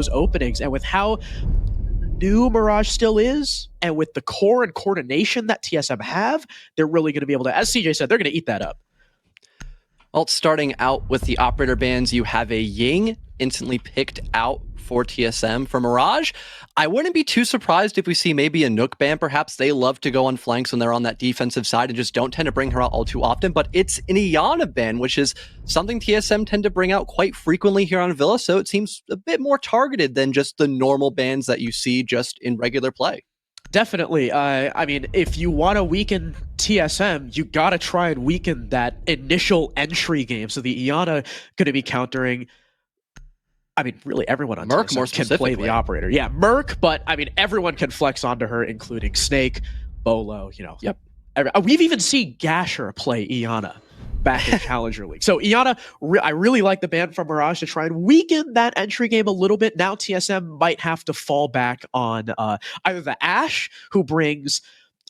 openings, and with how new Mirage still is, and with the core and coordination that TSM have, they're really going to be able to, as CJ said, they're going to eat that up. Well, starting out with the operator bans, you have a Ying instantly picked out for TSM. For Mirage, I wouldn't be too surprised if we see maybe a Nook ban. Perhaps they love to go on flanks when they're on that defensive side and just don't tend to bring her out all too often. But it's an Iana ban, which is something TSM tend to bring out quite frequently here on Villa. So it seems a bit more targeted than just the normal bans that you see just in regular play. Definitely. I mean, if you want to weaken TSM, you got to try and weaken that initial entry game. So the Iana going to be countering, I mean, really everyone on Merc TSM can play the operator. Yeah, Merc, but I mean, everyone can flex onto her, including Snake, Bolo, you know. Yep. We've even seen Gasher play Iana back in Challenger League. So Iana, I really like the ban from Mirage to try and weaken that entry game a little bit. Now TSM might have to fall back on either the Ashe, who brings,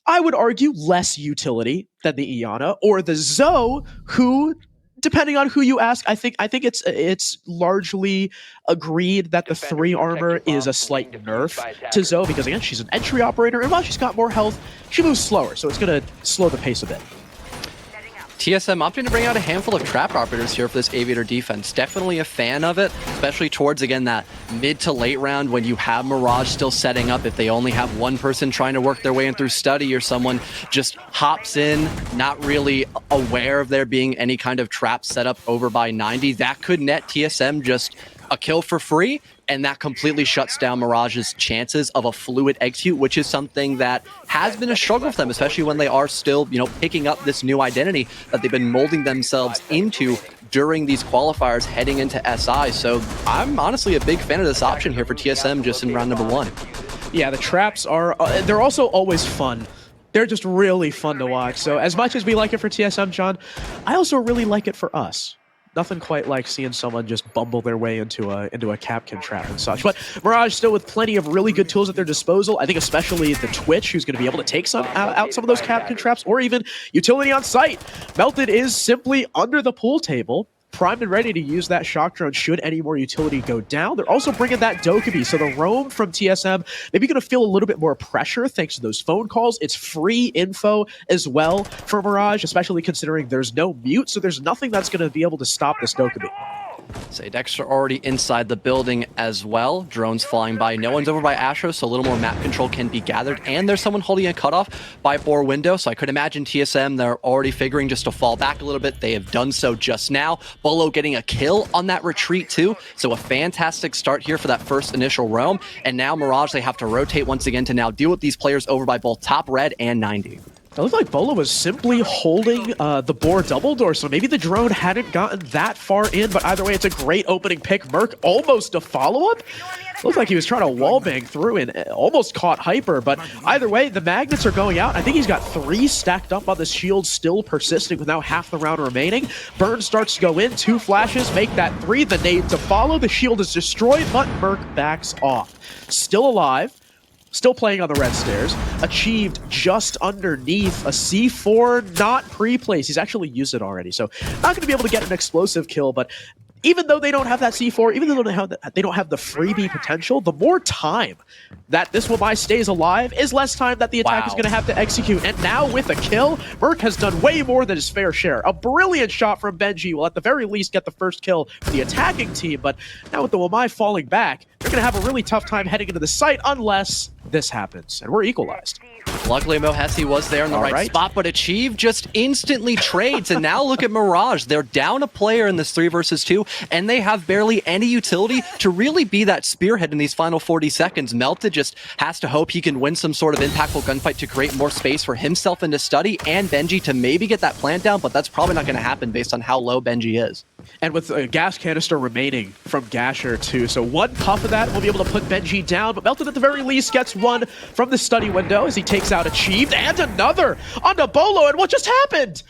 I would argue, less utility than the Iana, or the Zoe, who, depending on who you ask, I think it's largely agreed that the 3 armor is a slight nerf to Zoe, because again, she's an entry operator, and while she's got more health, she moves slower, so it's going to slow the pace a bit. TSM opting to bring out a handful of trap operators here for this Aviator defense. Definitely a fan of it, especially towards, again, that mid to late round when you have Mirage still setting up. If they only have one person trying to work their way in through study, or someone just hops in, not really aware of there being any kind of trap set up over by 90, that could net TSM just a kill for free, and that completely shuts down Mirage's chances of a fluid execute, which is something that has been a struggle for them, especially when they are still, you know, picking up this new identity that they've been molding themselves into during these qualifiers heading into SI. So I'm honestly a big fan of this option here for TSM just in round number 1. Yeah, the traps are, they're also always fun. They're just really fun to watch. So as much as we like it for TSM, John, I also really like it for us. Nothing quite like seeing someone just bumble their way into a Capkin trap and such. But Mirage still with plenty of really good tools at their disposal. I think especially the Twitch, who's going to be able to take out some of those Capkin traps, or even utility on site. Melted is simply under the pool table, primed and ready to use that shock drone should any more utility go down. They're also bringing that Dokkaebi, so the roam from TSM maybe going to feel a little bit more pressure thanks to those phone calls. It's free info as well for Mirage, especially considering there's no mute, so there's nothing that's going to be able to stop this Dokkaebi. Say Dexter already inside the building as well. Drones flying by. No one's over by Astro, so a little more map control can be gathered. And there's someone holding a cutoff by Boar Window. So I could imagine TSM, they're already figuring just to fall back a little bit. They have done so just now. Bolo getting a kill on that retreat too. So a fantastic start here for that first initial roam. And now Mirage, they have to rotate once again to now deal with these players over by both top red and 90. It looked like Bolo was simply holding the Boar double door, so maybe the drone hadn't gotten that far in, but either way, it's a great opening pick. Merc almost a follow-up. Looked like he was trying to wallbang through and almost caught Hyper, but either way, the magnets are going out. I think he's got 3 stacked up on the shield, still persisting with now half the round remaining. Burn starts to go in, 2 flashes, make that 3, the nade to follow. The shield is destroyed, but Merc backs off. Still alive. Still playing on the red stairs, achieved just underneath a C4, not pre-place. He's actually used it already, so not going to be able to get an explosive kill, but even though they don't have that C4, even though they don't have the freebie potential, the more time that this Wamai stays alive is less time that the attack is going to have to execute. And now with a kill, Merc has done way more than his fair share. A brilliant shot from Benji will at the very least get the first kill for the attacking team, but now with the Wamai falling back, they're going to have a really tough time heading into the site unless this happens, and we're equalized. Luckily, Mohesi was there in the right spot, but Achieve just instantly trades. And now look at Mirage. They're down a player in this 3 versus 2, and they have barely any utility to really be that spearhead in these final 40 seconds. Melted just has to hope he can win some sort of impactful gunfight to create more space for himself into study and Benji to maybe get that plant down, but that's probably not going to happen based on how low Benji is. And with a gas canister remaining from Gasher too, so 1 puff of that will be able to put Benji down, but Melted at the very least gets 1 from the study window as he takes out Achieved, and another onto Bolo, and what just happened?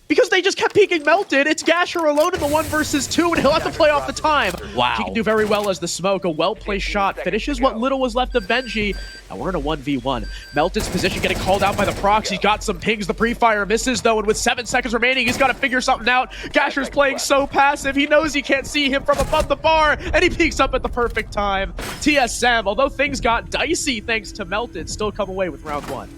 Because they just kept peeking Melted. It's Gasher alone in the 1 versus 2, and he'll have to play off the time. Wow. He can do very well as the smoke. A well-placed shot finishes what little was left of Benji. And we're in a 1v1. Melted's position getting called out by the procs. He's got some pings. The pre-fire misses, though, and with 7 seconds remaining, he's got to figure something out. Gasher's playing so passive. He knows he can't see him from above the bar, and he peeks up at the perfect time. TSM, although things got dicey thanks to Melted, still come away with round 1.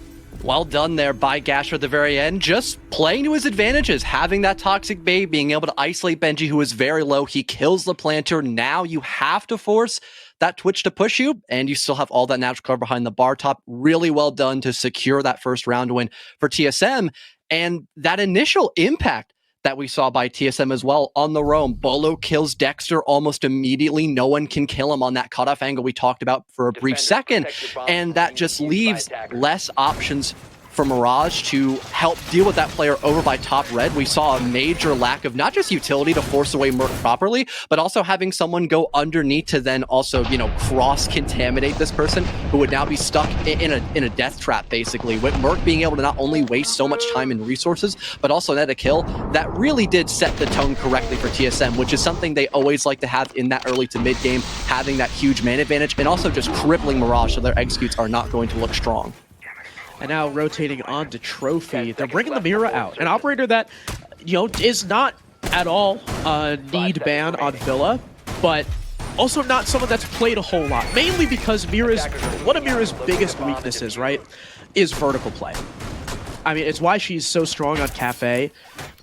Well done there by Gasher at the very end, just playing to his advantages, having that toxic bait, being able to isolate Benji, who is very low. He kills the planter. Now you have to force that Twitch to push you, and you still have all that natural cover behind the bar top. Really well done to secure that first round win for TSM, and that initial impact that we saw by TSM as well on the roam. Bolo kills Dexter almost immediately. No one can kill him on that cutoff angle we talked about for a brief second, and that just leaves less options for Mirage to help deal with that player over by top red. We saw a major lack of not just utility to force away Merc properly, but also having someone go underneath to then also, you know, cross-contaminate this person who would now be stuck in a death trap, basically, with Merc being able to not only waste so much time and resources, but also net a kill. That really did set the tone correctly for TSM, which is something they always like to have in that early to mid game, having that huge man advantage, and also just crippling Mirage so their executes are not going to look strong. And now rotating on to Trophy, they're bringing the Mira out. An operator that, you know, is not at all a need ban on Villa, but also not someone that's played a whole lot. Mainly because one of Mira's biggest weaknesses, right, is vertical play. I mean, it's why she's so strong on Cafe,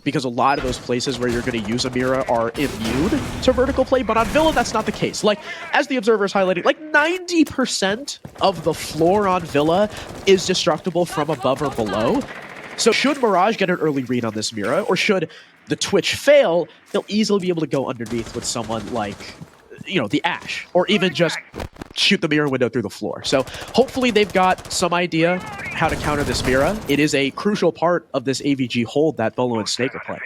because a lot of those places where you're going to use a Mira are immune to vertical play, but on Villa, that's not the case. Like, as the Observer's highlighting, like 90% of the floor on Villa is destructible from above or below. So should Mirage get an early read on this Mira, or should the Twitch fail, they'll easily be able to go underneath with someone like, you know, the Ashe, or even just shoot the Mira window through the floor. So hopefully they've got some idea how to counter this Mira. It is a crucial part of this AVG hold that Bolo and Snake are playing.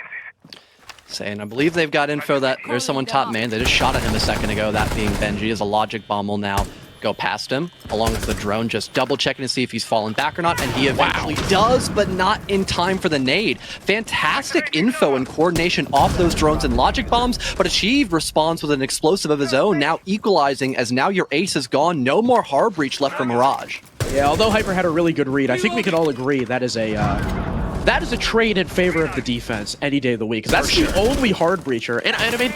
Saying, I believe they've got info that there's someone top man. They just shot at him a second ago, that being Benji. As a logic bomb will now go past him, along with the drone, just double checking to see if he's fallen back or not, and he eventually does, but not in time for the nade. Fantastic info and coordination off those drones and logic bombs, but Achieve responds with an explosive of his own, now equalizing as now your ace is gone. No more hard breach left for Mirage. Yeah, although Hyper had a really good read, I think we can all agree that is a trade in favor of the defense any day of the week. That's the only hard breacher, and I mean,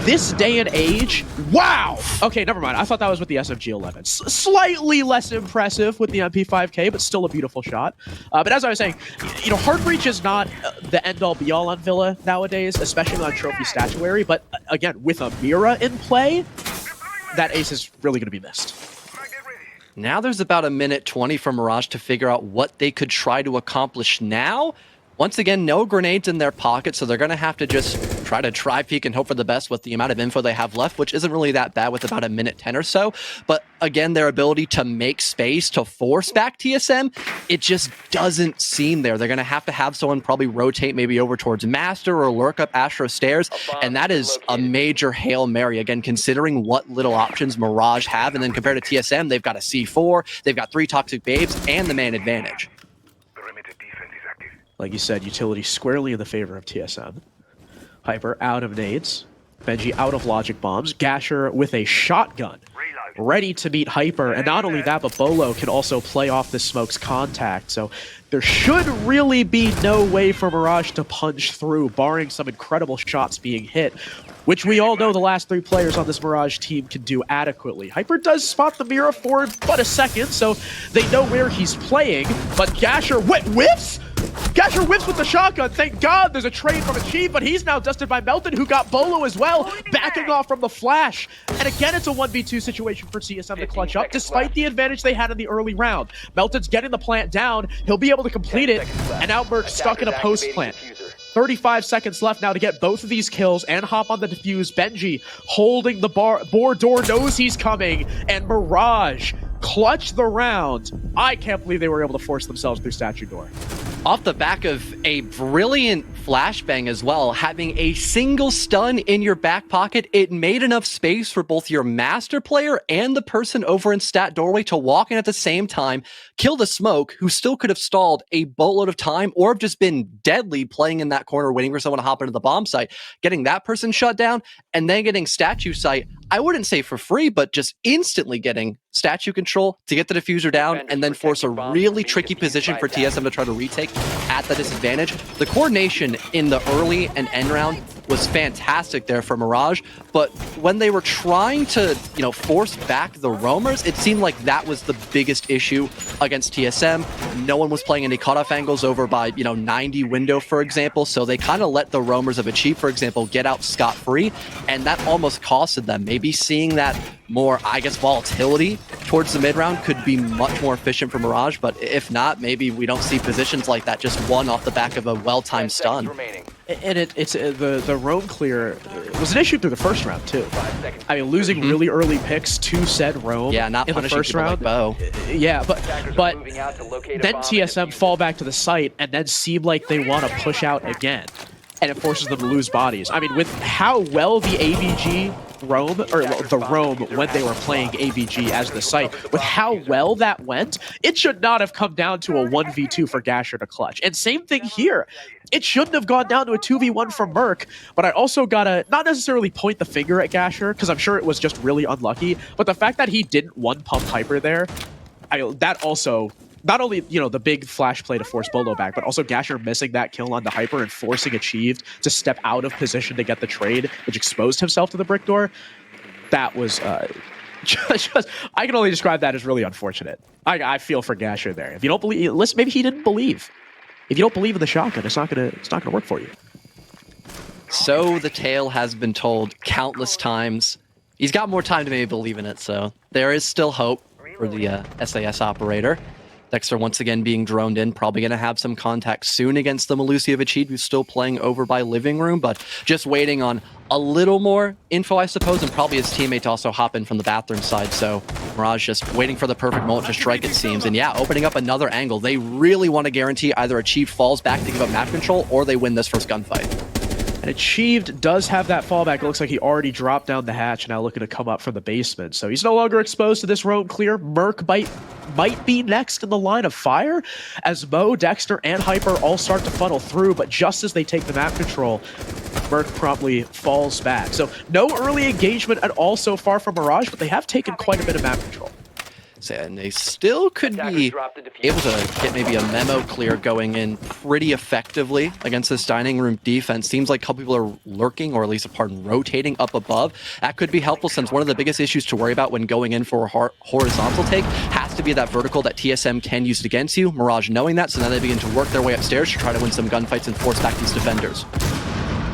this day and age, wow! Okay, never mind. I thought that was with the SMG-11. Slightly less impressive with the MP5K, but still a beautiful shot. But as I was saying, you know, hard breach is not the end-all be-all on Villa nowadays, especially on trophy statuary. But again, with a Mira in play, that ace is really going to be missed. Now there's about a minute 20 for Mirage to figure out what they could try to accomplish now. Once again, no grenades in their pocket, so they're going to have to just try peek and hope for the best with the amount of info they have left, which isn't really that bad with about a minute 10 or so. But again, their ability to make space to force back TSM, it just doesn't seem there. They're going to have someone probably rotate maybe over towards Master or lurk up Astro Stairs, and that is a major Hail Mary, again, considering what little options Mirage have, and then compared to TSM, they've got a C4, they've got 3 Toxic Babes, and the man advantage. Like you said, utility squarely in the favor of TSM. Hyper out of nades. Benji out of logic bombs. Gasher with a shotgun. Ready to meet Hyper. And not only that, but Bolo can also play off the smoke's contact. So there should really be no way for Mirage to punch through, barring some incredible shots being hit, which we all know the last 3 players on this Mirage team can do adequately. Hyper does spot the Mira for but a second, so they know where he's playing, but Gasher whiffs? Gasher whips with the shotgun. Thank God there's a trade from Achieve, but he's now dusted by Melton, who got Bolo as well, backing off from the flash. And again, it's a 1v2 situation for TSM to clutch up, despite the advantage they had in the early round. Melton's getting the plant down. He'll be able to complete it, and now Merc's stuck in a post plant. 35 seconds left now to get both of these kills and hop on the defuse. Benji holding the board door, knows he's coming, and Mirage clutch the round. I can't believe they were able to force themselves through statue door. Off the back of a brilliant flashbang as well, having a single stun in your back pocket, it made enough space for both your master player and the person over in stat doorway to walk in at the same time, kill the smoke, who still could have stalled a boatload of time or have just been deadly playing in that corner waiting for someone to hop into the bomb site, getting that person shut down, and then getting statue site, I wouldn't say for free, but just instantly getting statue control to get the diffuser down and then force a really tricky position for TSM to try to retake at the disadvantage. The coordination in the early and end round was fantastic there for Mirage, but when they were trying to, force back the roamers, it seemed like that was the biggest issue against TSM. No one was playing any cutoff angles over by, 90 window, for example, so they kind of let the roamers of Achieve, for example, get out scot-free, and that almost costed them. Maybe seeing that more, volatility towards the mid-round could be much more efficient for Mirage, but if not, maybe we don't see positions like that, just one off the back of a well-timed stun. And it's the roam clear was an issue through the first round too. I mean, losing really early picks to said roam not in the first round. Like but then TSM fall back to the site and then seem like they want to push out again, and it forces them to lose bodies. I mean, with how well the AVG roam, or the roam when they were playing AVG as the site, with how well that went, it should not have come down to a 1v2 for Gasher to clutch. And same thing here. It shouldn't have gone down to a 2v1 for Merc, but I also gotta not necessarily point the finger at Gasher, because I'm sure it was just really unlucky, but the fact that he didn't one-pump Hyper there, that also, not only, the big flash play to force Bolo back, but also Gasher missing that kill on the Hyper and forcing Achieved to step out of position to get the trade, which exposed himself to the brick door. That was, just I can only describe that as really unfortunate. I feel for Gasher there. If you don't believe, listen, maybe he didn't believe. If you don't believe in the shotgun, it's not gonna work for you. So the tale has been told countless times. He's got more time to maybe believe in it, so there is still hope for the SAS operator. Dexter once again being droned in, probably going to have some contact soon against the Malusi of Achieve, who's still playing over by Living Room, but just waiting on a little more info, I suppose, and probably his teammate to also hop in from the bathroom side. So Mirage just waiting for the perfect moment to strike, it seems. And yeah, opening up another angle. They really want to guarantee either Achieve falls back to give up map control, or they win this first gunfight. And Achieved does have that fallback. It looks like he already dropped down the hatch, now looking to come up from the basement. So he's no longer exposed to this roam clear. Merc might be next in the line of fire, as Mo, Dexter, and Hyper all start to funnel through, but just as they take the map control, Merc promptly falls back. So no early engagement at all so far from Mirage, but they have taken quite a bit of map control. And they still could be able to get maybe a memo clear going in pretty effectively against this dining room defense. Seems like a couple people are lurking, or at least rotating up above. That could be helpful, since one of the biggest issues to worry about when going in for a horizontal take has to be that vertical that TSM can use against you. Mirage knowing that, so now they begin to work their way upstairs to try to win some gunfights and force back these defenders.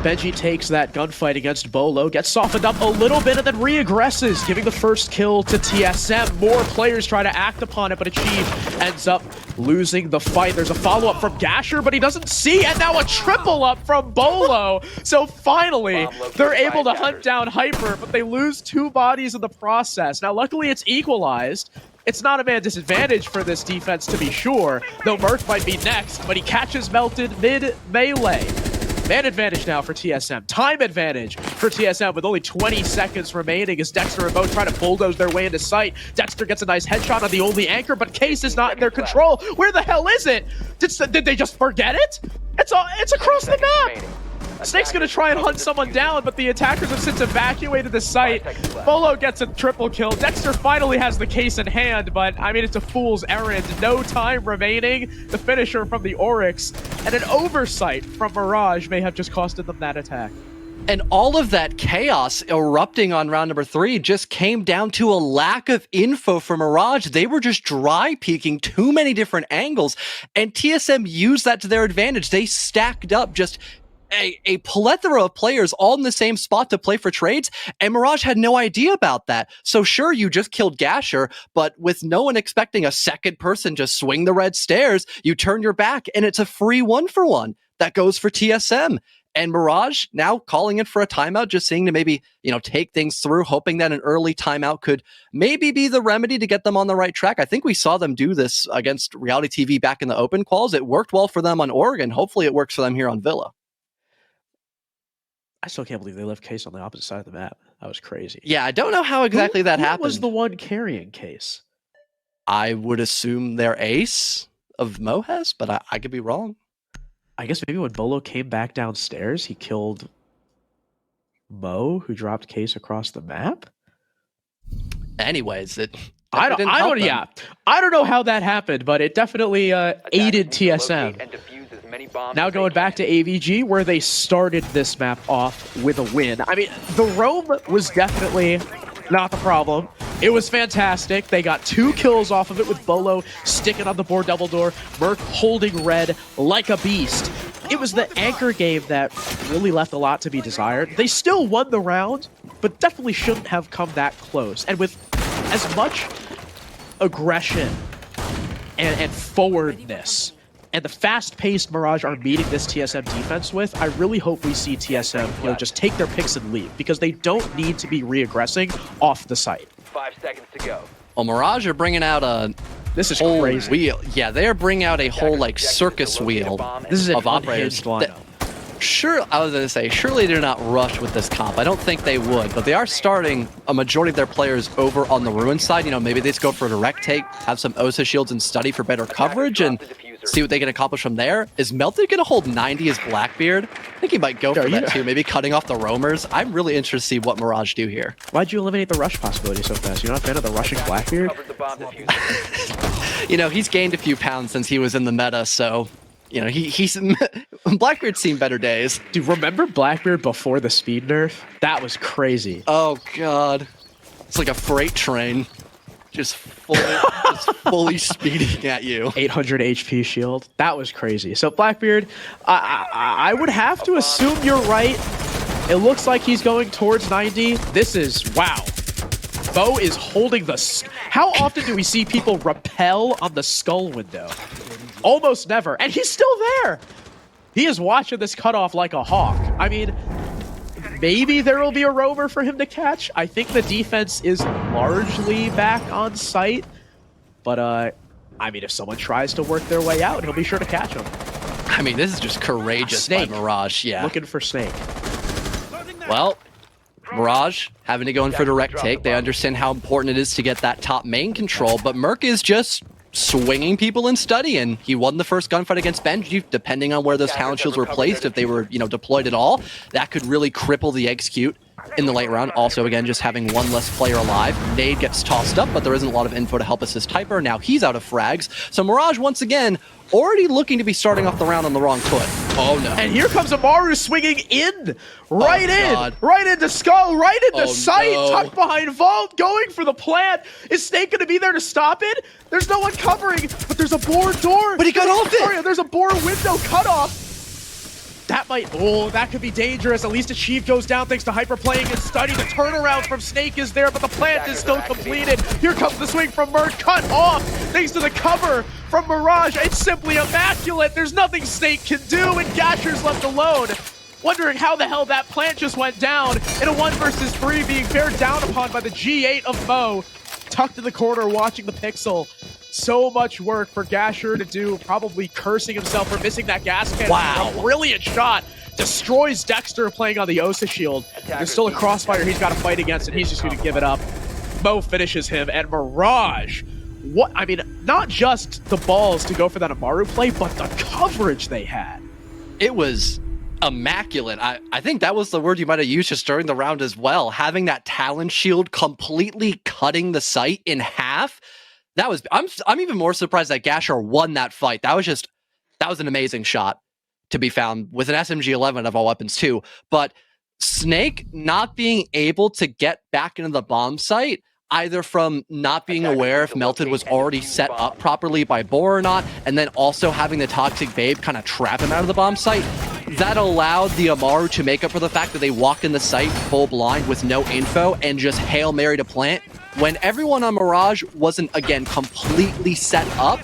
Benji takes that gunfight against Bolo, gets softened up a little bit, and then re-aggresses, giving the first kill to TSM. More players try to act upon it, but Achieve ends up losing the fight. There's a follow-up from Gasher, but he doesn't see, and now a triple up from Bolo. So finally, they're able to hunt down Hyper, but they lose 2 bodies in the process. Now, luckily, it's equalized. It's not a man disadvantage for this defense, to be sure, though Merc might be next, but he catches Melted mid-melee. Man advantage now for TSM. Time advantage for TSM with only 20 seconds remaining as Dexter and Mo try to bulldoze their way into sight. Dexter gets a nice headshot on the only anchor, but Case is not in their control. Where the hell is it? Did they just forget it? It's across the map. Snake's gonna try and hunt someone down, but the attackers have since evacuated the site. Bolo gets a triple kill. Dexter finally has the case in hand, but I mean, it's a fool's errand. No time remaining. The finisher from the Oryx, and an oversight from Mirage may have just costed them that attack. And all of that chaos erupting on round number 3 just came down to a lack of info from Mirage. They were just dry peeking too many different angles, and TSM used that to their advantage. They stacked up just a plethora of players all in the same spot to play for trades, and Mirage had no idea about that. So sure, you just killed Gasher, but with no one expecting a second person to swing the red stairs, you turn your back, and it's a free 1-for-1 that goes for TSM. And Mirage now calling in for a timeout, just seeing to maybe, take things through, hoping that an early timeout could maybe be the remedy to get them on the right track. I think we saw them do this against Reality TV back in the open quals. It worked well for them on Oregon. Hopefully it works for them here on Villa. I still can't believe they left Case on the opposite side of the map. That was crazy. Yeah, I don't know how exactly that happened. Who was the one carrying Case? I would assume their ace of Mohez, but I could be wrong. I guess maybe when Bolo came back downstairs, he killed Mo, who dropped Case across the map. Anyways, I don't know how that happened, but it definitely aided TSM. Now going back to AVG, where they started this map off with a win. I mean, the roam was definitely not the problem. It was fantastic. They got 2 kills off of it with Bolo sticking on the board double door, Merc holding red like a beast. It was the anchor game that really left a lot to be desired. They still won the round, but definitely shouldn't have come that close. And with as much aggression and forwardness and the fast-paced Mirage are meeting this TSM defense with, I really hope we see TSM just take their picks and leave, because they don't need to be re-aggressing off the site. 5 seconds to go. Well, Mirage are bringing out a whole crazy wheel. Yeah, they're bringing out a whole circus wheel This is an of operators. lineup. Sure, I was going to say, surely they're not rushed with this comp. I don't think they would, but they are starting a majority of their players over on the Ruin side. Maybe they just go for a direct take, have some OSA shields and study for better coverage and see what they can accomplish from there. Is Melted going to hold 90 as Blackbeard? I think he might go for that too, maybe cutting off the roamers. I'm really interested to see what Mirage do here. Why'd you eliminate the rush possibility so fast? You're not a fan of the rushing Blackbeard? He's gained a few pounds since he was in the meta, so... he's Blackbeard's seen better days. Dude, remember Blackbeard before the speed nerf? That was crazy. Oh god, it's like a freight train, just fully speeding at you. 800 HP shield. That was crazy. So Blackbeard, I would have to assume you're right. It looks like he's going towards 90. This is wow. Bo is holding the. How often do we see people rappel on the skull window? Almost never. And he's still there. He is watching this cutoff like a hawk. I mean, maybe there will be a roamer for him to catch. I think the defense is largely back on site. But, I mean, if someone tries to work their way out, he'll be sure to catch him. I mean, this is just courageous by Mirage. Yeah. Looking for Snake. Well, Mirage having to go in for direct take. They understand how important it is to get that top main control, but Merc is just swinging people in study, and he won the first gunfight against Benji. Depending on where those talent shields were placed, if they were, deployed at all, that could really cripple the execute in the late round. Also, again, just having one less player alive. Nade gets tossed up, but there isn't a lot of info to help assist Hyper. Now he's out of frags. So Mirage, once again, already looking to be starting off the round on the wrong foot. Oh no. And here comes Amaru swinging in. Right into Skull, right into sight, tucked behind Vault, going for the plant. Is Snake going to be there to stop it? There's no one covering, but there's a board door. But he got off it. There's a board window cut off. That could be dangerous. At least Achieve goes down thanks to Hyper playing his study. The turnaround from Snake is there, but the plant is still completed. Here comes the swing from Merc, cut off thanks to the cover from Mirage. It's simply immaculate. There's nothing Snake can do, and Gasher's left alone. Wondering how the hell that plant just went down in a 1 versus 3, being bared down upon by the G8 of Mo. Tucked in the corner, watching the pixel. So much work for Gasher to do, probably cursing himself for missing that gas cannon. Wow. A brilliant shot. Destroys Dexter playing on the Osa shield. There's still a crossfire he's got to fight against, and he's just going to give it up. Mo finishes him, and Mirage. Not just the balls to go for that Amaru play, but the coverage they had. It was immaculate. I think that was the word you might have used just during the round as well. Having that talent shield completely cutting the site in half. I'm even more surprised that Gasher won that fight. That was an amazing shot to be found with an SMG-11 of all weapons too. But Snake not being able to get back into the bomb site, either from not being aware if Melted was already set up properly by Boar or not, and then also having the Toxic Babe kind of trap him out of the bomb site, that allowed the Amaru to make up for the fact that they walked in the site full blind with no info and just Hail Mary to plant, when everyone on Mirage wasn't, again, completely set up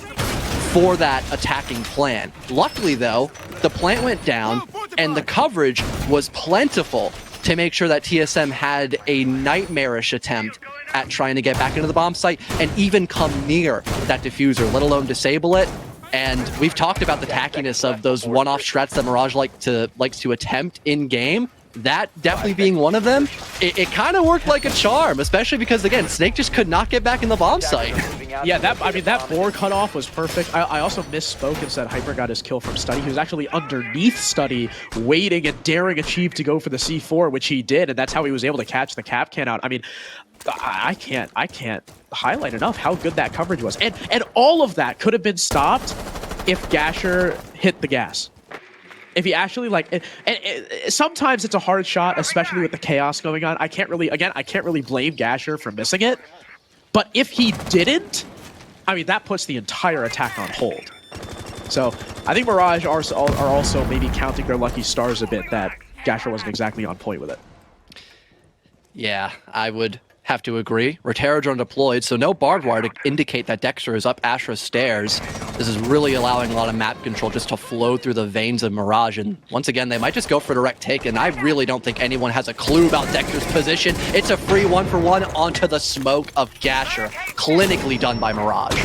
for that attacking plan. Luckily, though, the plant went down. and the coverage was plentiful to make sure that TSM had a nightmarish attempt at trying to get back into the bomb site and even come near that diffuser, let alone disable it. And we've talked about the tackiness of those one-off strats that Mirage likes to attempt in-game. That definitely being one of them, it kind of worked like a charm, especially because, again, Snake just could not get back in the bomb site. Yeah, that board cutoff was perfect. I also misspoke and said Hyper got his kill from Study. He was actually underneath Study, waiting and daring Achieve to go for the C4, which he did, and that's how he was able to catch the cap can out. I mean, I can't highlight enough how good that coverage was. And all of that could have been stopped if Gasher hit the gas. If he actually, like, sometimes it's a hard shot, especially with the chaos going on. I can't really blame Gasher for missing it. But if he didn't, I mean, that puts the entire attack on hold. So I think Mirage are also maybe counting their lucky stars a bit that Gasher wasn't exactly on point with it. Yeah, I would have to agree. Rotero drone deployed, so no barbed wire to indicate that Dexter is up Astra stairs. This is really allowing a lot of map control just to flow through the veins of Mirage, and once again, they might just go for direct take, and I really don't think anyone has a clue about Dexter's position. It's a free 1-for-1 onto the smoke of Gasher. Clinically done by Mirage.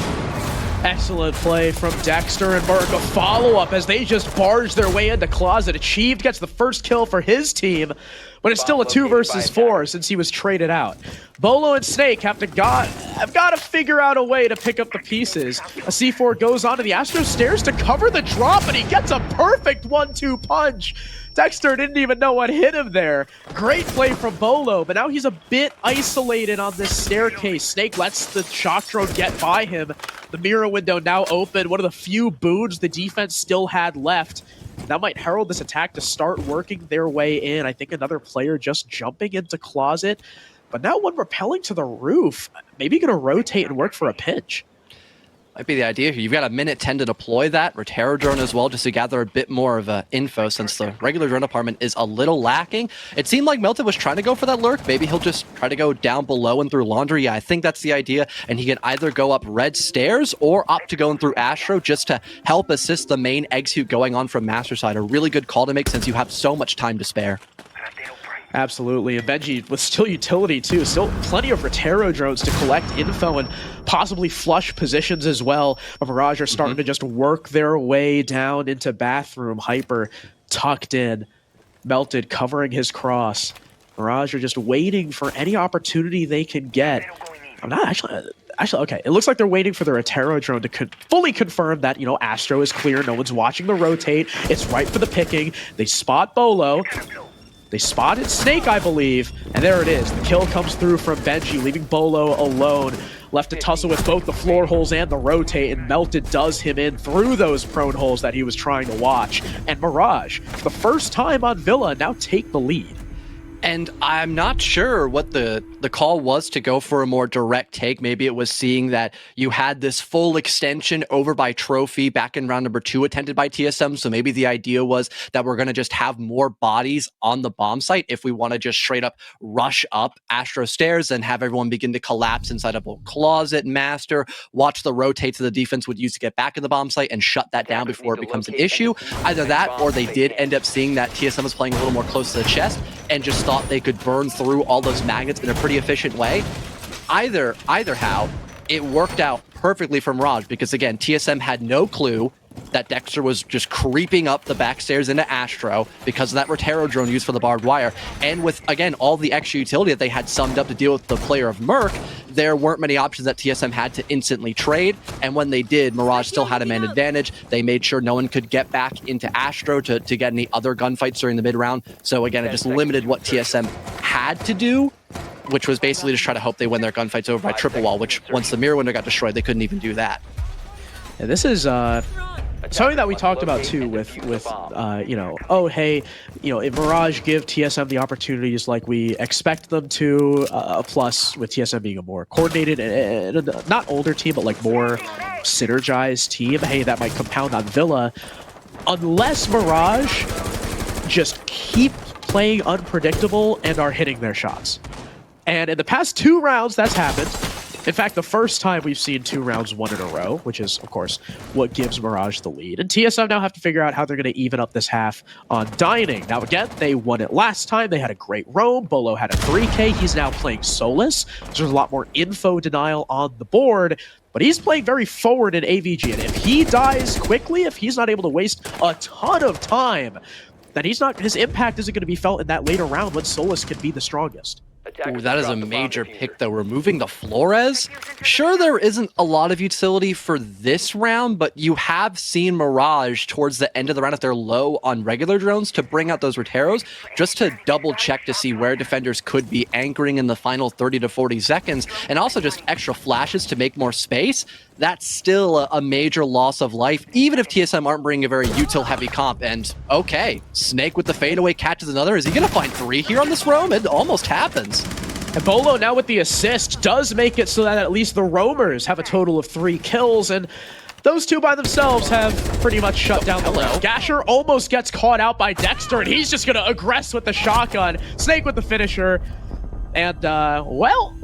Excellent play from Dexter and Merc. A follow-up as they just barge their way into Closet. Achieved gets the first kill for his team, but it's still a 2 versus 4 since he was traded out. Bolo and Snake have got to figure out a way to pick up the pieces. A C4 goes onto the Astro stairs to cover the drop, and he gets a perfect 1-2 punch. Dexter didn't even know what hit him there. Great play from Bolo, but now he's a bit isolated on this staircase. Snake lets the shock drone get by him. The mirror window now open, one of the few boons the defense still had left. That might herald this attack to start working their way in. I think another player just jumping into Closet, but now one rappelling to the roof. Maybe going to rotate and work for a pinch. Might be the idea here. You've got a minute 10 to deploy that. Rotero drone as well, just to gather a bit more of info since the regular drone department is a little lacking. It seemed like Melted was trying to go for that lurk. Maybe he'll just try to go down below and through Laundry. Yeah, I think that's the idea. And he can either go up red stairs or opt to going through Astro just to help assist the main execute going on from Master side. A really good call to make since you have so much time to spare. Absolutely, and Benji with still utility too. Still plenty of Rotero drones to collect info and possibly flush positions as well. But Mirage are starting to just work their way down into bathroom. Hyper tucked in, Melted covering his cross. Mirage are just waiting for any opportunity they can get. I'm not actually, okay. It looks like they're waiting for the Rotero drone to fully confirm that, you know, Astro is clear. No one's watching the rotate. It's right for the picking. They spot Bolo. They spotted Snake, I believe, and there it is. The kill comes through from Benji, leaving Bolo alone. Left to tussle with both the floor holes and the rotate, and Melted does him in through those prone holes that he was trying to watch. And Mirage, for the first time on Villa, now take the lead. And I'm not sure what the call was to go for a more direct take. Maybe it was seeing that you had this full extension over by Trophy back in round number 2 attempted by TSM. So maybe the idea was that we're going to just have more bodies on the bomb site if we want to just straight up rush up Astro stairs and have everyone begin to collapse inside of a Closet Master, watch the rotates that the defense would use to get back in the bomb site and shut that down before it becomes an issue. Either that or they did end up seeing that TSM was playing a little more close to the chest and just thought they could burn through all those magnets in a pretty efficient way. Either how, it worked out perfectly from Mirage because, again, TSM had no clue that Dexter was just creeping up the back stairs into Astro because of that Rotero drone used for the barbed wire. And with, again, all the extra utility that they had summed up to deal with the player of Merc, there weren't many options that TSM had to instantly trade. And when they did, Mirage still had a man advantage. They made sure no one could get back into Astro to get any other gunfights during the mid-round. So again, it just limited what TSM had to do, which was basically just try to hope they win their gunfights over by triple wall, which once the mirror window got destroyed, they couldn't even do that. And this is something that we talked about too with you know, oh hey, you know, if Mirage give TSM the opportunities like we expect them to, plus with TSM being a more coordinated and not older team, but like more synergized team, hey, that might compound on Villa. Unless Mirage just keep playing unpredictable and are hitting their shots. And in the past 2 rounds, that's happened. In fact, the first time we've seen 2 rounds won in a row, which is, of course, what gives Mirage the lead. And TSM now have to figure out how they're going to even up this half on Dining. Now, again, they won it last time. They had a great roam. Bolo had a 3K. He's now playing Solus. There's a lot more info denial on the board. But he's playing very forward in AVG. And if he dies quickly, if he's not able to waste a ton of time, then his impact isn't going to be felt in that later round when Solus can be the strongest. Ooh, that is a major pick, though. Removing the Flores. Sure, there isn't a lot of utility for this round, but you have seen Mirage towards the end of the round, if they're low on regular drones, to bring out those Roteros, just to double check to see where defenders could be anchoring in the final 30 to 40 seconds, and also just extra flashes to make more space. That's still a major loss of life, even if TSM aren't bringing a very util-heavy comp. And okay, Snake with the fadeaway catches another. Is he going to find 3 here on this roam? It almost happens. And Bolo now with the assist does make it so that at least the roamers have a total of 3 kills, and those 2 by themselves have pretty much shut down the round. Gasher almost gets caught out by Dexter, and he's just going to aggress with the shotgun. Snake with the finisher, and well,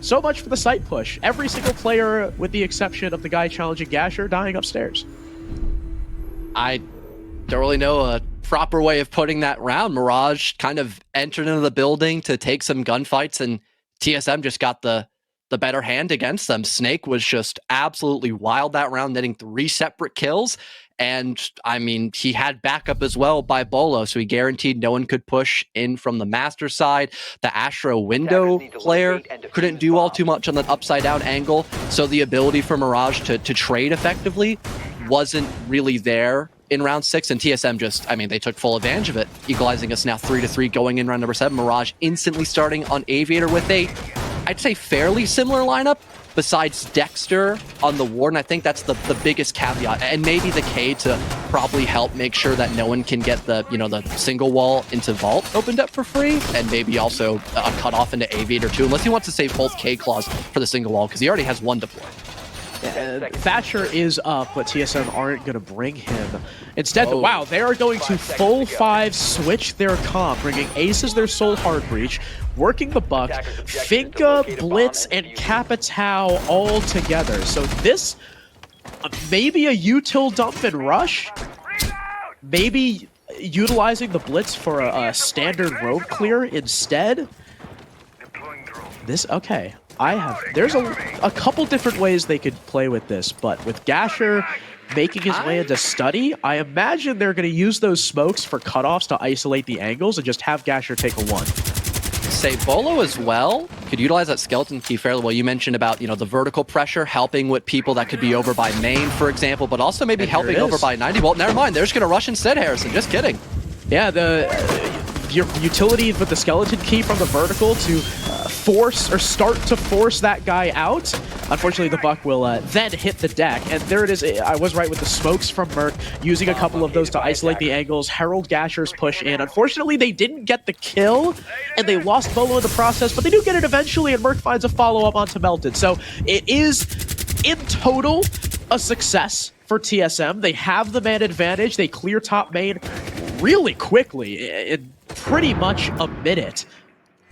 so much for the site push. Every single player, with the exception of the guy challenging Gasher, dying upstairs. I don't really know a proper way of putting that round. Mirage kind of entered into the building to take some gunfights, and TSM just got the better hand against them. Snake was just absolutely wild that round, netting 3 separate kills. And I mean, he had backup as well by Bolo, so he guaranteed no one could push in from the master side. The Astro window player couldn't do all too much on that upside down angle, so the ability for Mirage to trade effectively wasn't really there in round 6, and TSM just, I mean, they took full advantage of it, equalizing us now 3-3 going in round number 7. Mirage instantly starting on Aviator with a, I'd say, fairly similar lineup, besides Dexter on the Warden. I think that's the biggest caveat, and maybe the K to probably help make sure that no one can get the, you know, the single wall into Vault opened up for free, and maybe also a cutoff into Aviator too, unless he wants to save both K claws for the single wall, because he already has 1 deployed. Thatcher is up, but TSM aren't going to bring him. Instead, wow, they are going to full 5 switch their comp, bringing Ace as their sole hard breach, working the Buck, Finka, Blitz, and Capitao all together. So this, maybe a util dump and rush, maybe utilizing the Blitz for a standard road clear instead. This, okay. There's a couple different ways they could play with this, but with Gasher making his way into study, I imagine they're going to use those smokes for cutoffs to isolate the angles and just have Gasher take a 1. Say Bolo as well could utilize that skeleton key fairly well. You mentioned about, you know, the vertical pressure helping with people that could be over by main, for example, but also maybe helping over by 90. Well, never mind. They're just going to rush instead, Harrison. Just kidding. Yeah, your utility with the skeleton key from the vertical to start to force that guy out. Unfortunately, the Buck will then hit the deck, and there it is. I was right with the smokes from Merc, using a couple of those to isolate the angles, herald Gasher's push in. Unfortunately, they didn't get the kill, and they lost Bolo in the process, but they do get it eventually, and Merc finds a follow-up onto Melted. So it is, in total, a success for TSM. They have the man advantage. They clear top main really quickly, in pretty much a minute.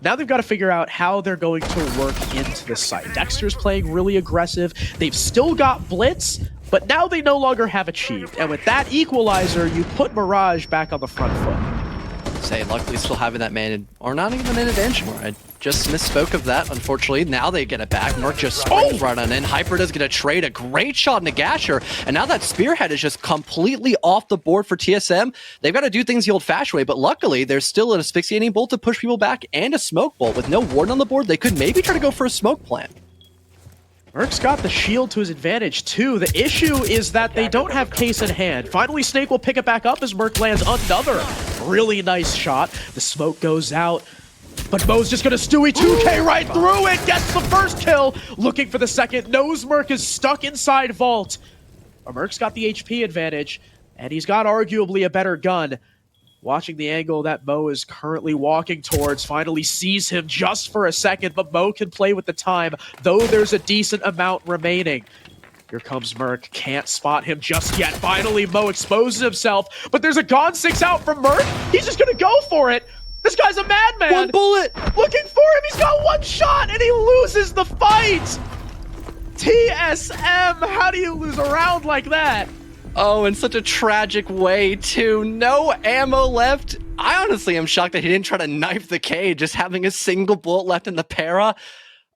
Now they've got to figure out how they're going to work into the site. Dexter's playing really aggressive. They've still got Blitz, but now they no longer have Achieved. And with that equalizer, you put Mirage back on the front foot. Say, luckily still having that man, or not even an advantage more. I just misspoke of that, unfortunately. Now they get it back. Merc just springs right on in. Hyper does get a trade, a great shot into Gasher, and now that Spearhead is just completely off the board for TSM. They've got to do things the old-fashioned way, but luckily there's still an asphyxiating bolt to push people back and a smoke bolt. With no Warden on the board, they could maybe try to go for a smoke plant. Merc's got the shield to his advantage, too. The issue is that they don't have Case in hand. Finally, Snake will pick it back up as Merc lands another really nice shot. The smoke goes out, but Mo's just gonna Stewie 2K right through it, gets the first kill, looking for the second, knows Merc is stuck inside Vault. But Merc's got the HP advantage, and he's got arguably a better gun. Watching the angle that Mo is currently walking towards, finally sees him just for a second, but Mo can play with the time, though there's a decent amount remaining. Here comes Merc, can't spot him just yet. Finally, Mo exposes himself, but there's a Gone 6 out from Merc. He's just gonna go for it. This guy's a madman! One bullet! Looking for him, he's got one shot, and he loses the fight! TSM, how do you lose a round like that? Oh, in such a tragic way, too. No ammo left. I honestly am shocked that he didn't try to knife the cage, just having a single bullet left in the para.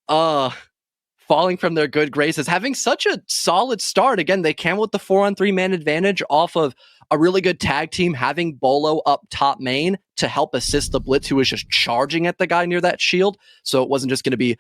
Falling from their good graces, having such a solid start. Again, they came with the 4-on-3 man advantage off of a really good tag team, having Bolo up top main to help assist the Blitz, who was just charging at the guy near that shield. So it wasn't just going to be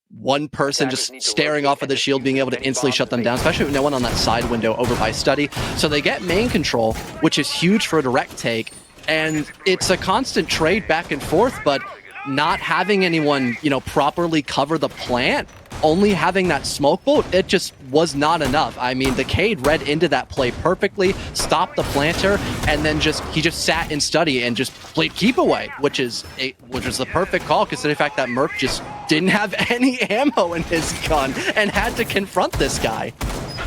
one person just staring off of the shield, being able to instantly shut them down, especially with no one on that side window over by Study. So they get main control, which is huge for a direct take. And it's a constant trade back and forth, but not having anyone, properly cover the plant, only having that smoke bolt, it just was not enough. I mean, the Cade read into that play perfectly, stopped the planter, and then he just sat in Study and just played keep away, which was the perfect call, considering the fact that Merc just didn't have any ammo in his gun and had to confront this guy.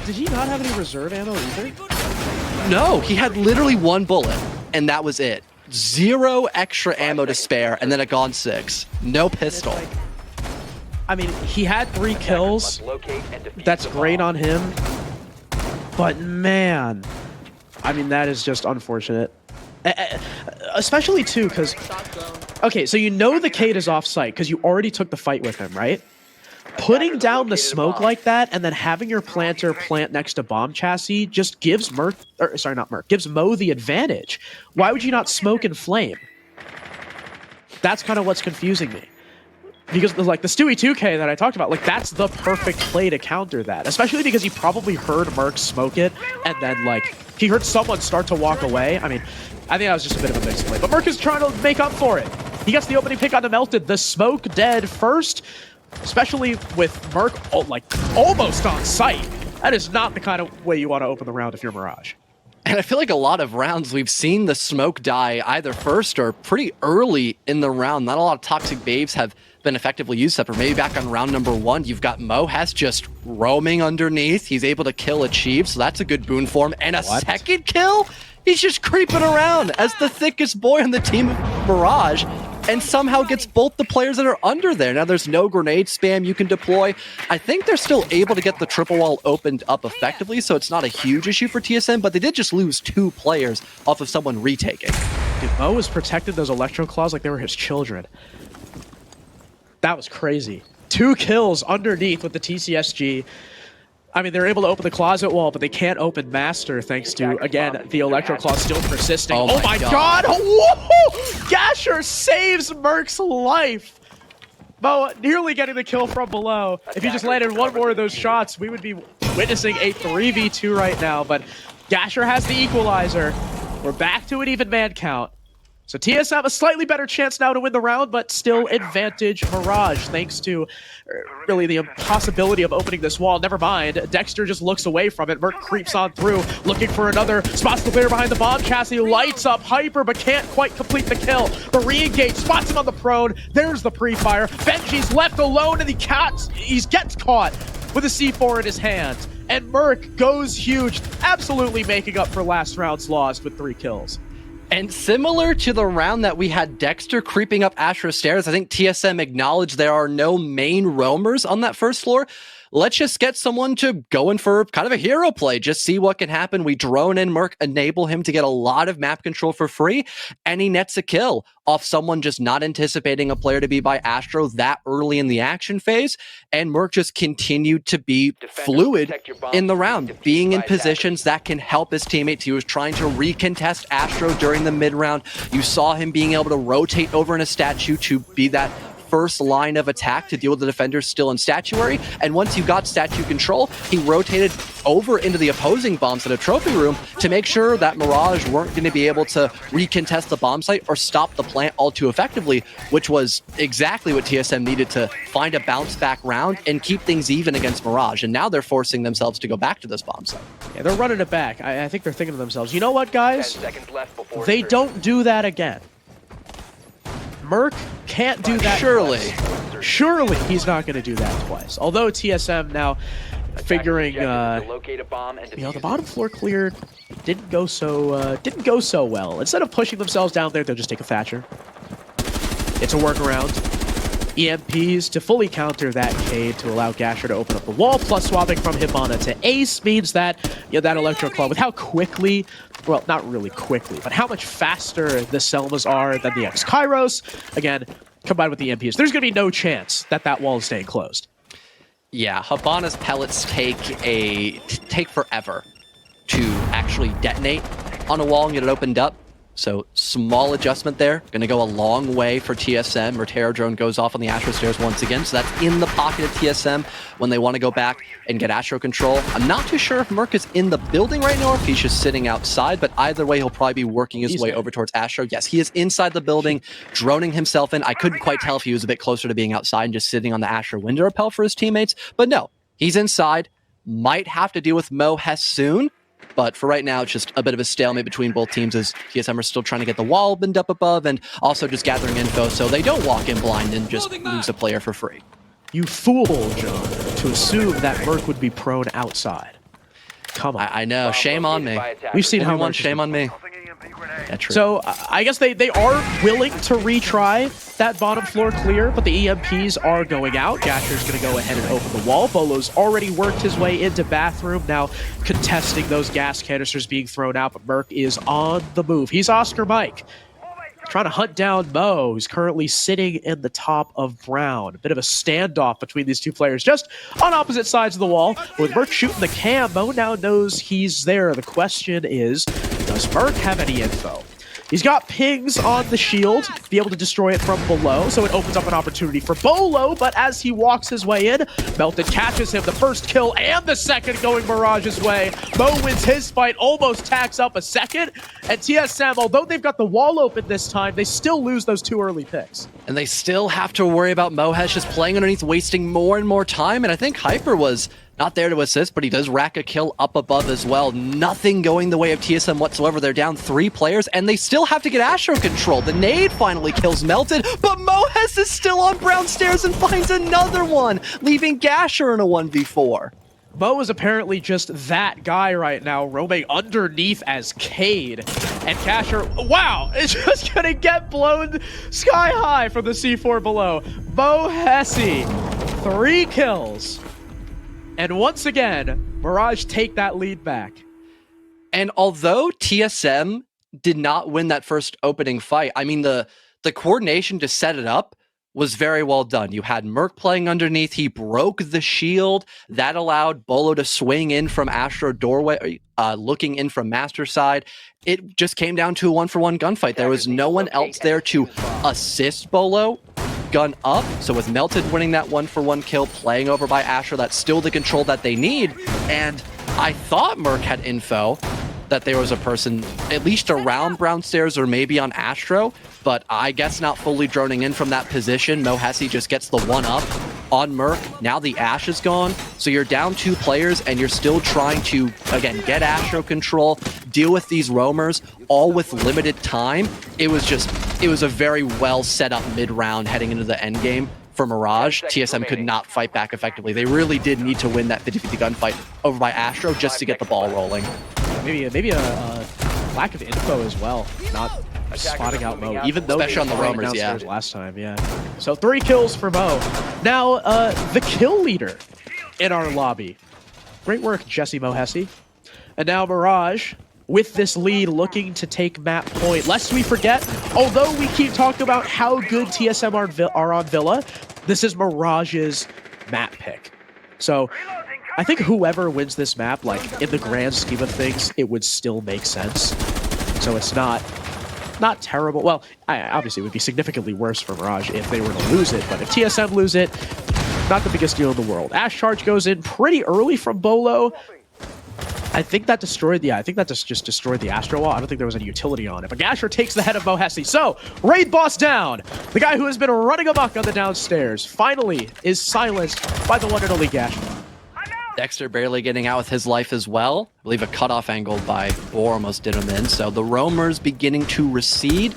Did he not have any reserve ammo either? No, he had literally one bullet, and that was it. 0 extra ammo to spare, and then a Gone 6. No pistol. I mean, he had 3 kills. That's great on him. But man, I mean, that is just unfortunate. Especially too, because, okay, so the Cade is off site because you already took the fight with him, right? Putting down the smoke like that and then having your planter plant next to bomb chassis just gives gives Mo the advantage. Why would you not smoke and flame? That's kind of what's confusing me. Because like the Stewie 2K that I talked about, like that's the perfect play to counter that. Especially because he probably heard Merc smoke it and then like he heard someone start to walk away. I mean, I think that was just a bit of a mixed play. But Merc is trying to make up for it. He gets the opening pick on the Melted. The smoke dead first. Especially with Merc almost on site. That is not the kind of way you want to open the round if you're Mirage. And I feel like a lot of rounds we've seen the smoke die either first or pretty early in the round. Not a lot of toxic babes have been effectively used, except for maybe back on round number 1. You've got Mohes just roaming underneath. He's able to kill Achieve, so that's a good boon for him. And a second kill? He's just creeping around as the thickest boy on the team of Mirage, and somehow gets both the players that are under there. Now there's no grenade spam you can deploy. I think they're still able to get the triple wall opened up effectively, so it's not a huge issue for TSM, but they did just lose 2 players off of someone retaking. Dude, Mo was protected those electro claws like they were his children. That was crazy. 2 kills underneath with the TCSG. I mean, they're able to open the closet wall, but they can't open master thanks to, again, the electro claw still persisting. Oh my god! Whoa! Gasher saves Merc's life! Mo nearly getting the kill from below. If he just landed one more of those shots, we would be witnessing a 3v2 right now, but Gasher has the equalizer. We're back to an even man count. So TSM a slightly better chance now to win the round, but still advantage Mirage, thanks to really the impossibility of opening this wall. Never mind, Dexter just looks away from it. Merc creeps on through, looking for another. Spots the player behind the bomb chassis, lights up Hyper, but can't quite complete the kill. The re-engage spots him on the prone. There's the pre-fire. Benji's left alone, and he gets caught with a C4 in his hand. And Merc goes huge, absolutely making up for last round's loss with 3 kills. And similar to the round that we had Dexter creeping up Astro Stairs, I think TSM acknowledged there are no main roamers on that first floor. Let's just get someone to go in for kind of a hero play, just see what can happen. We drone in Merc, enable him to get a lot of map control for free, and he nets a kill off someone just not anticipating a player to be by Astro that early in the action phase, and Merc just continued to be fluid in the round, being in positions that can help his teammates. He was trying to recontest Astro during the mid-round. You saw him being able to rotate over in a statue to be that first line of attack to deal with the defenders still in statuary, and once you got statue control, he rotated over into the opposing bombs at a trophy room to make sure that Mirage weren't going to be able to recontest the bomb site or stop the plant all too effectively, which was exactly what TSM needed to find a bounce back round and keep things even against Mirage, and now they're forcing themselves to go back to this bomb site. Yeah, they're running it back. I think they're thinking to themselves, you know what, guys? They don't do that again. Merc can't do that twice. Surely he's not going to do that twice. Although TSM now figuring, the bottom floor clear didn't go so well. Instead of pushing themselves down there, they'll just take a Thatcher. a workaround. EMPs to fully counter that Cade to allow Gasher to open up the wall, plus swapping from Hibana to Ace means that, that Electro Claw, with how quickly, well, not really quickly, but how much faster the Selmas are than the X-Kairos, again, combined with the EMPs, there's going to be no chance that that wall is staying closed. Yeah, Hibana's pellets take forever to actually detonate on a wall and get it opened up. So small adjustment there. Going to go a long way for TSM. Terror Drone goes off on the Astro Stairs once again. So that's in the pocket of TSM when they want to go back and get Astro control. I'm not too sure if Merc is in the building right now or if he's just sitting outside. But either way, he'll probably be working his way over towards Astro. Yes, he is inside the building, droning himself in. I couldn't quite tell if he was a bit closer to being outside and just sitting on the Astro window repel for his teammates. But no, he's inside. Might have to deal with Mo Hess soon. But for right now, it's just a bit of a stalemate between both teams as TSM are still trying to get the wall opened up above and also just gathering info so they don't walk in blind and just lose a player for free. You fool, John, to assume that Merc would be prone outside. Come on. I know. Shame on me. We've seen how much. Shame on me. Yeah, true. So I guess they are willing to retry that bottom floor clear, but the EMPs are going out. Gasher's going to go ahead and open the wall. Bolo's already worked his way into bathroom, now contesting those gas canisters being thrown out, but Merc is on the move. He's Oscar Mike, trying to hunt down Mo, who's currently sitting in the top of Brown. A bit of a standoff between these two players, just on opposite sides of the wall. With Merc shooting the cam, Mo now knows he's there. The question is, does Merc have any info? He's got pings on the shield to be able to destroy it from below, so it opens up an opportunity for Bolo, but as he walks his way in, Melted catches him, the first kill and the second going Mirage's way. Mo wins his fight, almost tacks up a second, and TSM, although they've got the wall open this time, they still lose those two early picks. And they still have to worry about Mohesh just playing underneath, wasting more and more time, and I think Hyper was not there to assist, but he does rack a kill up above as well. Nothing going the way of TSM whatsoever. They're down 3 players, and they still have to get Astro control. The nade finally kills Melted, but Mohes is still on Brown Stairs and finds another one, leaving Gasher in a 1v4. Mo is apparently just that guy right now, roaming underneath as Cade. And Gasher, wow, is just gonna get blown sky high from the C4 below. Mo Hesse, 3 kills. And once again, Mirage take that lead back. And although TSM did not win that first opening fight, I mean, the coordination to set it up was very well done. You had Merc playing underneath. He broke the shield. That allowed Bolo to swing in from Astro doorway, looking in from Master side. It just came down to a 1-for-1 gunfight. There was no one else there to assist Bolo. Gun up, so with Melted winning that 1-for-1 kill, playing over by Astro, that's still the control that they need. And I thought Merc had info that there was a person at least around Brown Stairs or maybe on Astro, but I guess not fully droning in from that position. Mo Hesse just gets the 1-up on Merc. Now the Ash is gone, so you're down 2 players and you're still trying to, again, get Astro control, deal with these roamers, all with limited time. It was a very well set up mid-round heading into the end game for Mirage. TSM could not fight back effectively. They really did need to win that 50-50 gunfight over by Astro just to get the ball rolling. Maybe a lack of info as well, not spotting out Mo, even though especially on the roamers, yeah. Last time, yeah. So 3 kills for Mo. Now, the kill leader in our lobby. Great work, Jesse Mo Hesse. And now Mirage, with this lead, looking to take map point. Lest we forget, although we keep talking about how good TSM are on Villa, this is Mirage's map pick. So I think whoever wins this map, like in the grand scheme of things, it would still make sense. So it's not terrible. Well, obviously it would be significantly worse for Mirage if they were to lose it, but if TSM lose it, not the biggest deal in the world. Ash Charge goes in pretty early from Bolo. I think that destroyed the, just destroyed the Astro wall. I don't think there was any utility on it. But Gasher takes the head of Mo Hesse. So, raid boss down. The guy who has been running amok on the downstairs finally is silenced by the one and only Gasher. Dexter barely getting out with his life as well. I believe a cutoff angle by Boar almost did him in. So the roamers beginning to recede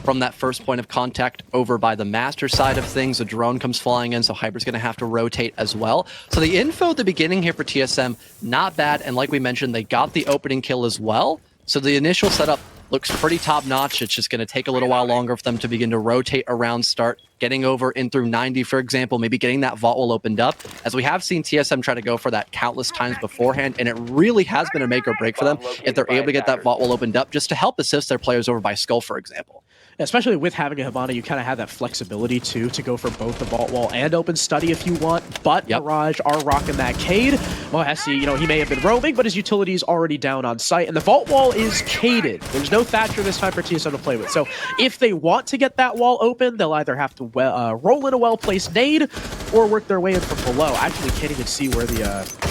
from that first point of contact over by the Master side of things. A drone comes flying in, so Hyper's going to have to rotate as well. So the info at the beginning here for TSM, not bad. And like we mentioned, they got the opening kill as well. So the initial setup looks pretty top-notch. It's just going to take a little while longer for them to begin to rotate around, start getting over in through 90, for example, maybe getting that vault wall opened up, as we have seen TSM try to go for that countless times beforehand, and it really has been a make or break for them if they're able to get that vault wall opened up just to help assist their players over by Skull, for example. Especially with having a Hibana, you kind of have that flexibility too to go for both the vault wall and open study if you want. But Mirage are rocking that Cade. Mohesi, you know, he may have been roaming, but his utility is already down on site, and the vault wall is caded. There's no Thatcher this time for TSM to play with. So if they want to get that wall open, they'll either have to roll in a well-placed nade or work their way in from below. I actually can't even see where the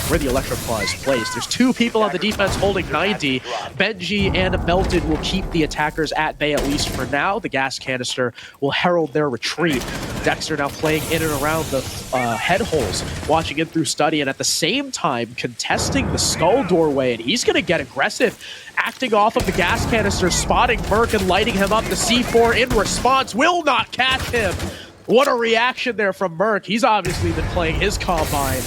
Electroclaw is placed. There's two people on the defense holding 90. Benji and Melted will keep the attackers at bay, at least for now. The gas canister will herald their retreat. Dexter now playing in and around the head holes, watching in through study, and at the same time contesting the Skull doorway, and he's going to get aggressive, acting off of the gas canister, spotting Merc and lighting him up. The C4 in response will not catch him. What a reaction there from Merc. He's obviously been playing his Combine.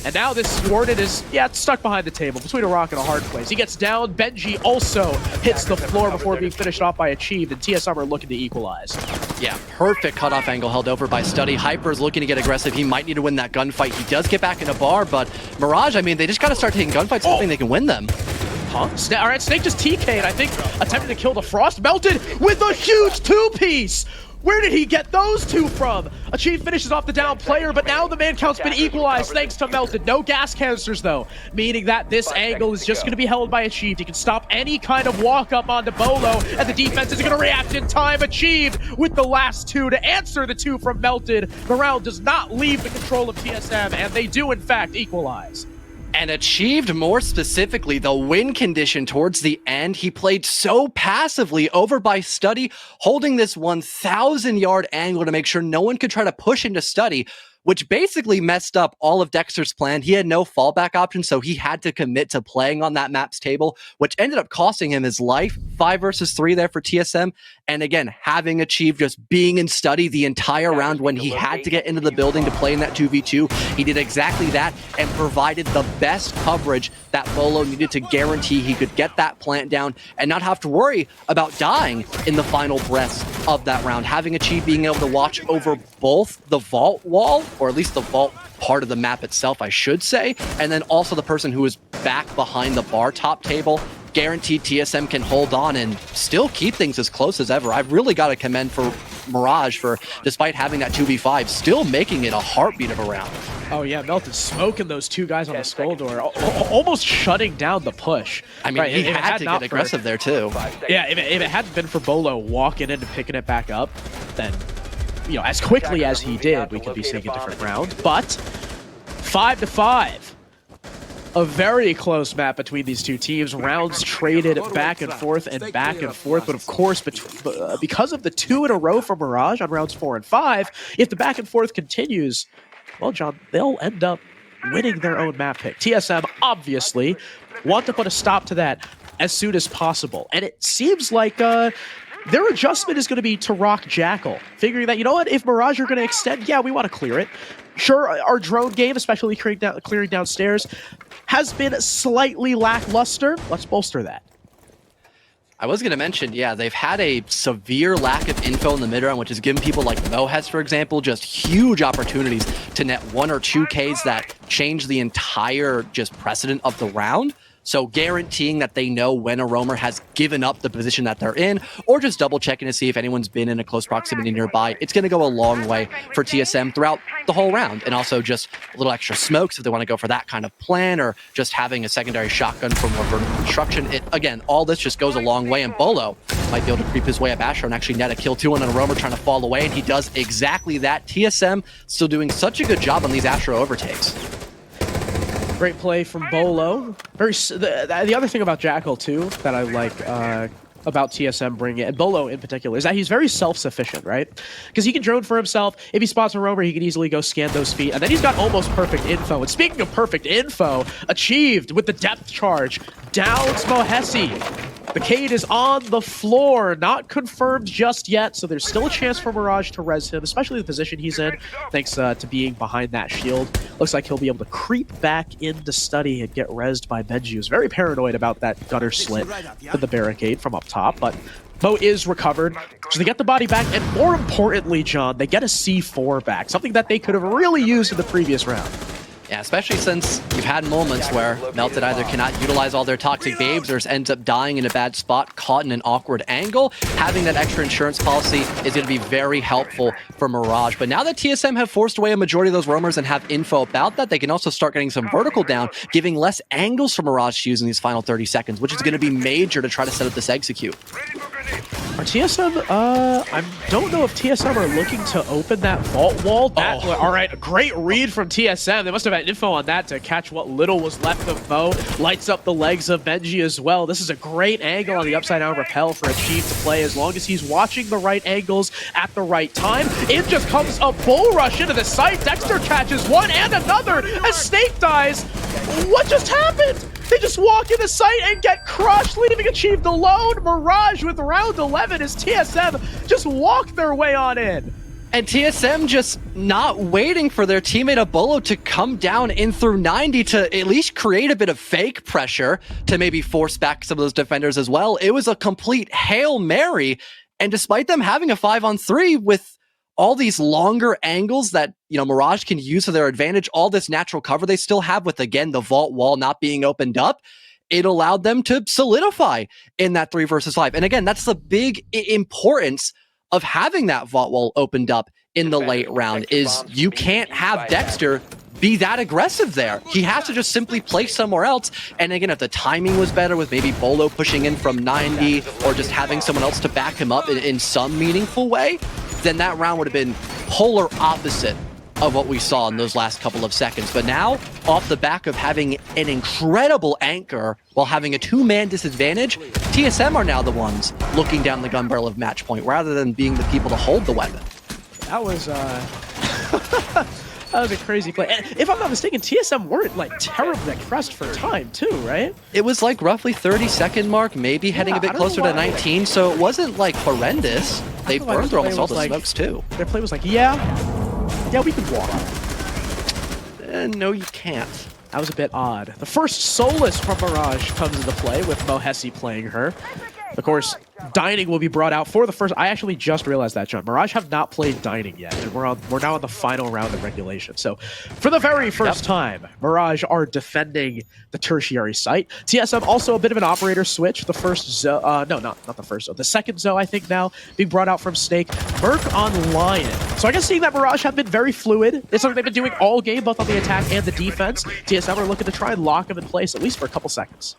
And now this Warden is, stuck behind the table, between a rock and a hard place. He gets down. Benji also hits the floor before being finished off by Achieved, and TSM are looking to equalize. Yeah, perfect cutoff angle held over by Study. Hyper's looking to get aggressive. He might need to win that gunfight. He does get back in a bar, but Mirage, I mean, they just got to start taking gunfights, hoping they can win them. Huh? All right, Snake just TK'd, I think, attempting to kill the Frost. Melted with a huge two-piece! Where did he get those two from? Achieve finishes off the down player, but now the man count's been equalized thanks to Melted. No gas canisters, though, meaning that this angle is just going to be held by Achieved. He can stop any kind of walk-up onto Bolo, and the defense is going to react in time. Achieved with the last two to answer the two from Melted. The round does not leave the control of TSM, and they do, in fact, equalize. And Achieved, more specifically, the win condition towards the end. He played so passively over by Study, holding this 1,000-yard angle to make sure no one could try to push into Study, which basically messed up all of Dexter's plan. He had no fallback option, so he had to commit to playing on that map's table, which ended up costing him his life. 5 versus 3 there for TSM. And again, having Achieved just being in Study the entire round when he had to get into the building to play in that 2v2, he did exactly that and provided the best coverage that Bolo needed to guarantee he could get that plant down and not have to worry about dying in the final breaths of that round. Having Achieved being able to watch over both the vault wall, or at least the vault part of the map itself, I should say, and then also the person who is back behind the bar top table, guaranteed TSM can hold on and still keep things as close as ever. I've really got to commend for Mirage for, despite having that 2v5, still making it a heartbeat of a round. Oh yeah, Melted smoking those two guys on the Skull door, almost shutting down the push. I mean, he had to get aggressive there too. Yeah, if it hadn't been for Bolo walking in and picking it back up, then, you know, as quickly as he did, we could be seeing a different round. But 5-5. A very close map between these two teams. Rounds traded back and forth and back and forth. But of course, because of the 2 in a row for Mirage on rounds 4 and 5, if the back and forth continues, well, John, they'll end up winning their own map pick. TSM obviously want to put a stop to that as soon as possible. And it seems like their adjustment is going to be to rock Jackal, figuring that, you know what, if Mirage are going to extend, yeah, we want to clear it. Sure, our drone game, especially clearing downstairs, has been slightly lackluster. Let's bolster that. I was going to mention, yeah, they've had a severe lack of info in the mid-round, which has given people like Mohes, for example, just huge opportunities to net 1 or 2 Ks that change the entire just precedent of the round. So guaranteeing that they know when a roamer has given up the position that they're in, or just double checking to see if anyone's been in a close proximity nearby, it's going to go a long way for TSM throughout the whole round. And also just a little extra smokes if they want to go for that kind of plan, or just having a secondary shotgun for more vertical construction. Again, all this just goes a long way, and Bolo might be able to creep his way up Astro and actually net a kill 2 on a roamer trying to fall away, and he does exactly that. TSM still doing such a good job on these Astro overtakes. Great play from Bolo. The other thing about Jackal, too, that I like about TSM bringing it, and Bolo in particular, is that he's very self-sufficient, right? Because he can drone for himself. If he spots a roamer, he can easily go scan those feet. And then he's got almost perfect info. And speaking of perfect info, Achieved with the depth charge. Downs Mohesi. The Cade is on the floor, not confirmed just yet, so there's still a chance for Mirage to res him, especially the position he's in, thanks to being behind that shield. Looks like he'll be able to creep back into study and get rezzed by Benji, who's very paranoid about that gutter slit to the barricade from up top, but Mo is recovered, so they get the body back, and more importantly, John, they get a C4 back, something that they could have really used in the previous round. Yeah, especially since you've had moments where Melted either cannot utilize all their toxic babes or just ends up dying in a bad spot, caught in an awkward angle. Having that extra insurance policy is going to be very helpful for Mirage. But now that TSM have forced away a majority of those roamers and have info about that, they can also start getting some vertical down, giving less angles for Mirage to use in these final 30 seconds, which is going to be major to try to set up this execute. Are TSM, I don't know if TSM are looking to open that vault wall. All right, great read from TSM. They must have had info on that to catch what little was left of Mo. Lights up the legs of Benji as well. This is a great angle on the upside down rappel for Achieve to play as long as he's watching the right angles at the right time. In just comes a bull rush into the site. Dexter catches one and another as Snake dies. What just happened? They just walk in the site and get crushed, leaving Achieved alone. Mirage with round 11 as TSM just walk their way on in. And TSM just not waiting for their teammate Abolo to come down in through 90 to at least create a bit of fake pressure to maybe force back some of those defenders as well. It was a complete Hail Mary. And despite them having a 5-on-3 with all these longer angles that, you know, Mirage can use to their advantage, all this natural cover they still have with, again, the vault wall not being opened up, it allowed them to solidify in that 3 versus 5. And again, that's the big importance of having that vault wall opened up in the late round, is you can't have Dexter be that aggressive there. He has to just simply play somewhere else. And again, if the timing was better with maybe Bolo pushing in from 90 or just having someone else to back him up in some meaningful way, then that round would have been polar opposite of what we saw in those last couple of seconds. But now, off the back of having an incredible anchor while having a 2-man disadvantage, TSM are now the ones looking down the gun barrel of match point rather than being the people to hold the weapon. That was that was a crazy play. And if I'm not mistaken, TSM weren't like terribly pressed for time too, right? It was like roughly 30-second mark, maybe heading a bit closer to 19, so it wasn't like horrendous. They burned through almost all the smokes too. Their play was like, yeah, we could walk. No, you can't. That was a bit odd. The first Solus from Mirage comes into play with Mohesi playing her. Of course, Dining will be brought out for the first... I actually just realized that, John. Mirage have not played Dining yet, and we're now on the final round of regulation. So, for the very first time, Mirage are defending the tertiary site. TSM also a bit of an operator switch. The first Zo... no, not the first Zo. The second Zo, I think now, being brought out from Snake. Merc on Lion. So I guess seeing that Mirage have been very fluid. It's something they've been doing all game, both on the attack and the defense. TSM are looking to try and lock them in place, at least for a couple seconds.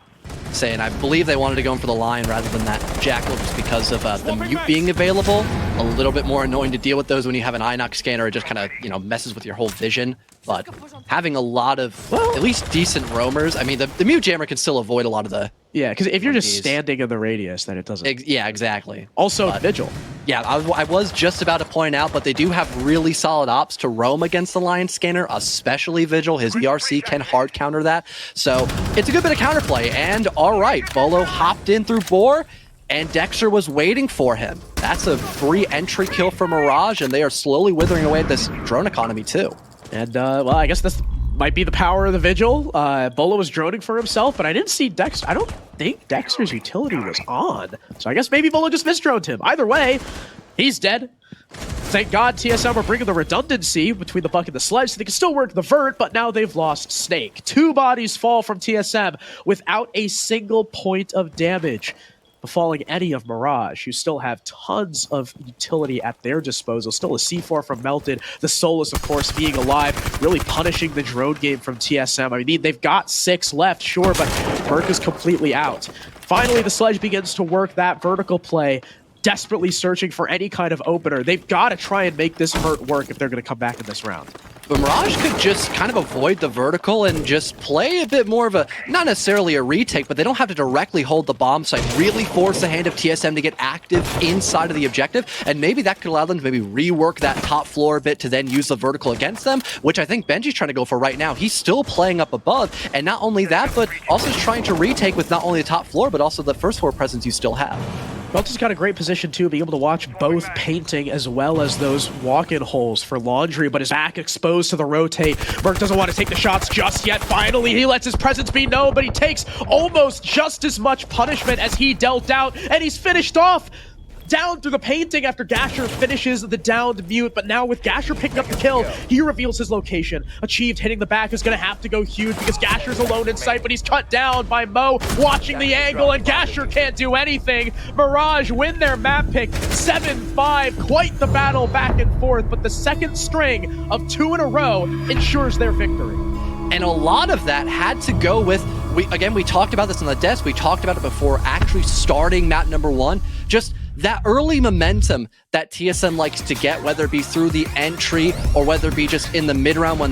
Saying I believe they wanted to go in for the Lion rather than that Jackal just because of the mute being available. A little bit more annoying to deal with those when you have an Inox scanner. It just kind of, you know, messes with your whole vision. But having a lot of at least decent roamers, I mean, the mute jammer can still avoid a lot of the... Yeah, because if you're just standing in the radius, then it doesn't... Yeah, exactly. Also, Vigil. Yeah, I was just about to point out, but they do have really solid ops to roam against the Lion scanner, especially Vigil. His VRC can hard counter that. So it's a good bit of counterplay. And all right, Bolo hopped in through Boar, and Dexter was waiting for him. That's a free entry kill for Mirage, and they are slowly withering away at this drone economy too. And, well, I guess this might be the power of the Vigil. Bolo was droning for himself, but I didn't see Dexter. I don't think Dexter's utility was on. So I guess maybe Bolo just misdroned him. Either way, he's dead. Thank God TSM are bringing the redundancy between the buck and the sledge so they can still work the vert, but now they've lost Snake. 2 bodies fall from TSM without a single point of damage, befalling any of Mirage, who still have tons of utility at their disposal. Still a C4 from Melted. The Solus, of course, being alive, really punishing the drone game from TSM. I mean, they've got 6 left, sure, but Merc is completely out. Finally, the Sledge begins to work that vertical play, desperately searching for any kind of opener. They've got to try and make this vert work if they're going to come back in this round. But Mirage could just kind of avoid the vertical and just play a bit more of a, not necessarily a retake, but they don't have to directly hold the bomb site, really force the hand of TSM to get active inside of the objective, and maybe that could allow them to maybe rework that top floor a bit to then use the vertical against them, which I think Benji's trying to go for right now. He's still playing up above, and not only that, but also trying to retake with not only the top floor, but also the first floor presence you still have. Delta's got a great position too, being able to watch both painting as well as those walk-in holes for Laundry, but his back exposed to the rotate. Merc doesn't want to take the shots just yet. Finally, he lets his presence be known, but he takes almost just as much punishment as he dealt out, and he's finished off down through the painting after Gasher finishes the downed mute. But now with Gasher picking up the kill, he reveals his location. Achieved hitting the back is going to have to go huge because Gasher's alone in sight, but he's cut down by Mo watching the angle, and Gasher can't do anything. Mirage win their map pick 7-5. Quite the battle back and forth, but the second string of 2 in a row ensures their victory. And a lot of that had to go with, we talked about this on the desk, we talked about it before actually starting map number 1, just that early momentum that TSM likes to get, whether it be through the entry or whether it be just in the mid-round when